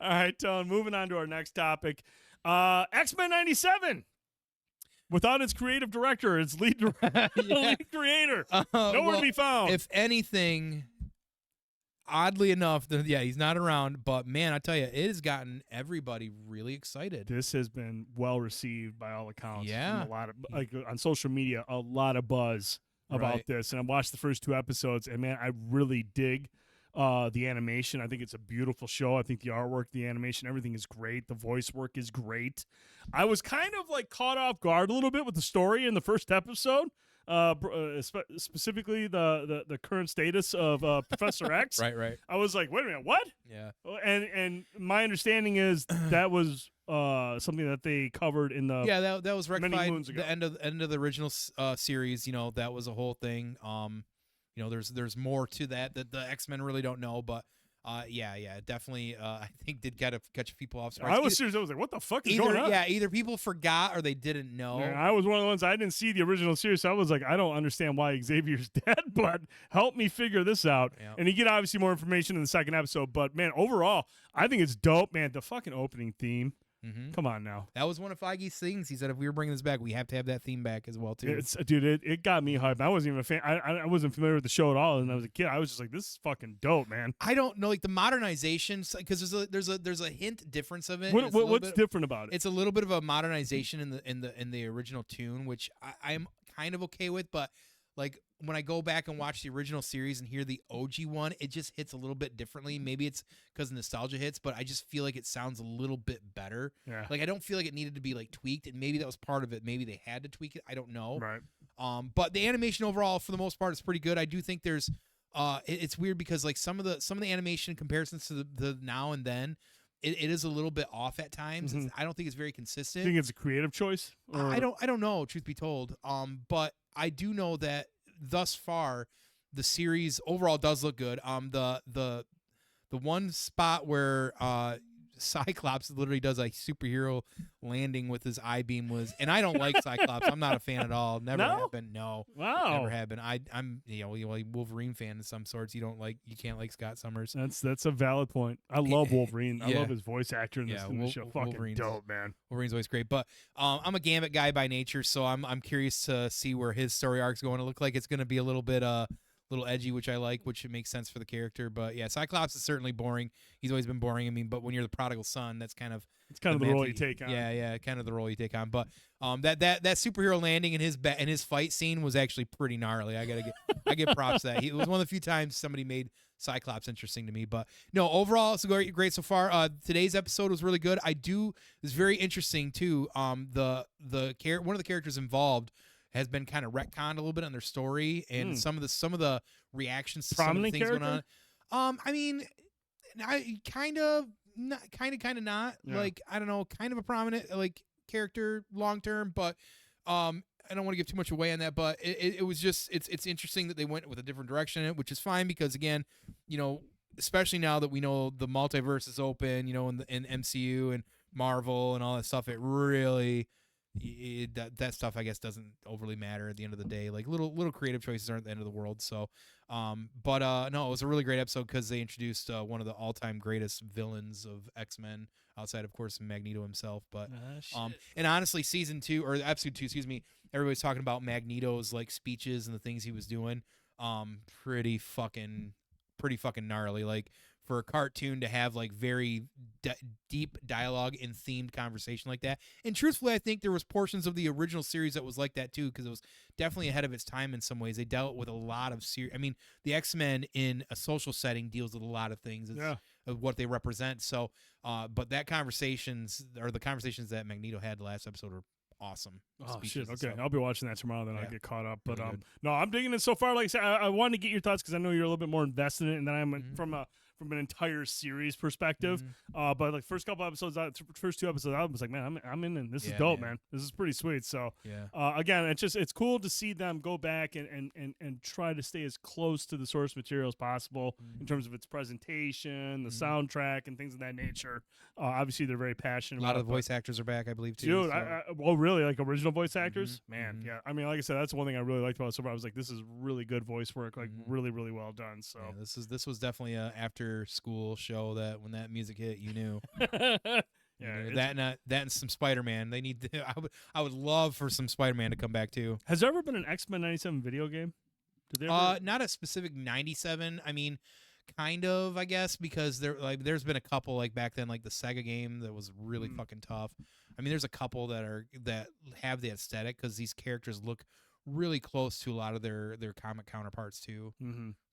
All right, Tone. Moving on to our next topic. X-Men 97. Without its creative director, its lead lead creator, nowhere to be found. If anything, oddly enough, he's not around. But man, I tell you, it has gotten everybody really excited. This has been well received by all accounts. Yeah. From a lot of on social media, a lot of buzz about this. And I watched the first 2 episodes, and man, I really dig the animation. I think it's a beautiful show. I think the artwork, the animation, everything is great. The voice work is great. I was kind of like caught off guard a little bit with the story in the first episode, specifically the current status of Professor X. Right. I was like, wait a minute, what? Yeah. And my understanding is that was something that they covered in the that was rectified many moons ago. the end of the original series. You know, that was a whole thing. You know, there's more to that the X-Men really don't know, but definitely. I think did catch a people off surprise. I was serious. I was like, what the fuck is going on? Yeah, either people forgot or they didn't know. Man, I was one of the ones, I didn't see the original series, so I was like, I don't understand why Xavier's dead, but help me figure this out. Yeah. And you get obviously more information in the second episode, but man, overall, I think it's dope, man. The fucking opening theme. Mm-hmm. Come on now. That was one of Feige's things. He said if we were bringing this back, we have to have that theme back as well too. It got me hyped. I wasn't even a fan. I wasn't familiar with the show at all, and I was a kid. I was just like, this is fucking dope, man. I don't know, like the modernization, because there's a hint difference of it. What's different about it? It's a little bit of a modernization in the original tune, which I'm kind of okay with, but like when I go back and watch the original series and hear the OG one, it just hits a little bit differently. Maybe it's because nostalgia hits, but I just feel like it sounds a little bit better. Yeah. Like I don't feel like it needed to be like tweaked, and maybe that was part of it. Maybe they had to tweak it. I don't know. Right. But the animation overall, for the most part, is pretty good. I do think there's, it's weird because like some of the animation comparisons to the now and then, it is a little bit off at times. Mm-hmm. I don't think it's very consistent. You think it's a creative choice? Or? I don't know, truth be told. But I do know that thus far the series overall does look good. The one spot where Cyclops literally does a superhero landing with his I-beam and I don't like Cyclops. I'm not a fan at all. Never have been. No. Wow. Never have been. I'm a Wolverine fan of some sorts. You can't like Scott Summers. That's a valid point. I love Wolverine. I Yeah. love his voice actor in this show. Fucking Wolverine's dope, man. Wolverine's always great. But I'm a Gambit guy by nature, so I'm curious to see where his story arc's going. It look like it's going to be a little bit little edgy, which I like, which it makes sense for the character. But yeah, Cyclops is certainly boring. He's always been boring. I mean, but when you're the prodigal son, that's kind of the role you take on. Yeah, kind of the role you take on. But that superhero landing in his fight scene was actually pretty gnarly. I get props to that. It was one of the few times somebody made Cyclops interesting to me. But no, overall, it's great so far. Today's episode was really good. It's very interesting too. One of the characters involved has been kind of retconned a little bit on their story and some of the reactions to some of the things going on. I mean, I kind of not. Yeah. Like, I don't know, kind of a prominent like character long term, but I don't want to give too much away on that. But it was just it's interesting that they went with a different direction in it, which is fine because again, you know, especially now that we know the multiverse is open, you know, in MCU and Marvel and all that stuff, it really. That stuff I guess doesn't overly matter at the end of the day. Like little creative choices aren't the end of the world. So, no, it was a really great episode because they introduced one of the all-time greatest villains of X-Men outside, of course, Magneto himself. But and honestly, season 2 or episode 2, excuse me, everybody's talking about Magneto's like speeches and the things he was doing. Pretty fucking gnarly. Like for a cartoon to have like very deep dialogue and themed conversation like that. And truthfully, I think there was portions of the original series that was like that too, because it was definitely ahead of its time in some ways. They dealt with a lot of the X-Men in a social setting deals with a lot of things. Of what they represent. So, but the conversations that Magneto had last episode were awesome. Oh shit! Okay, I'll be watching that tomorrow. Then I'll get caught up. But no, I'm digging it so far. Like I said, I wanted to get your thoughts because I know you're a little bit more invested in it, and then I'm from an entire series perspective. But like first 2 episodes, I was like, man, I'm in, and this is dope, man. This is pretty sweet. So again, it's cool to see them go back and try to stay as close to the source material as possible in terms of its presentation, the soundtrack, and things of that nature. Obviously, they're very passionate. A lot of the voice actors are back, I believe, too. Dude, really, like original voice actors, man. Yeah, I mean, like I said, that's one thing I really liked about it so far. I was like, this is really good voice work, like really, really well done. So this was definitely after after school show that when that music hit, you knew. Yeah, that and some Spider-Man. They need. I would love for some Spider-Man to come back too. Has there ever been an X-Men 97 video game? Did they ever? Not a specific 97. I mean, kind of, I guess, because there's been a couple like back then, like the Sega game that was really fucking tough. I mean, there's a couple that have the aesthetic because these characters look really close to a lot of their comic counterparts too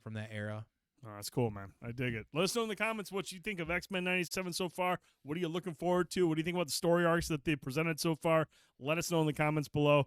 from that era. Oh, that's cool, man. I dig it. Let us know in the comments what you think of X-Men 97 so far. What are you looking forward to? What do you think about the story arcs that they presented so far? Let us know in the comments below.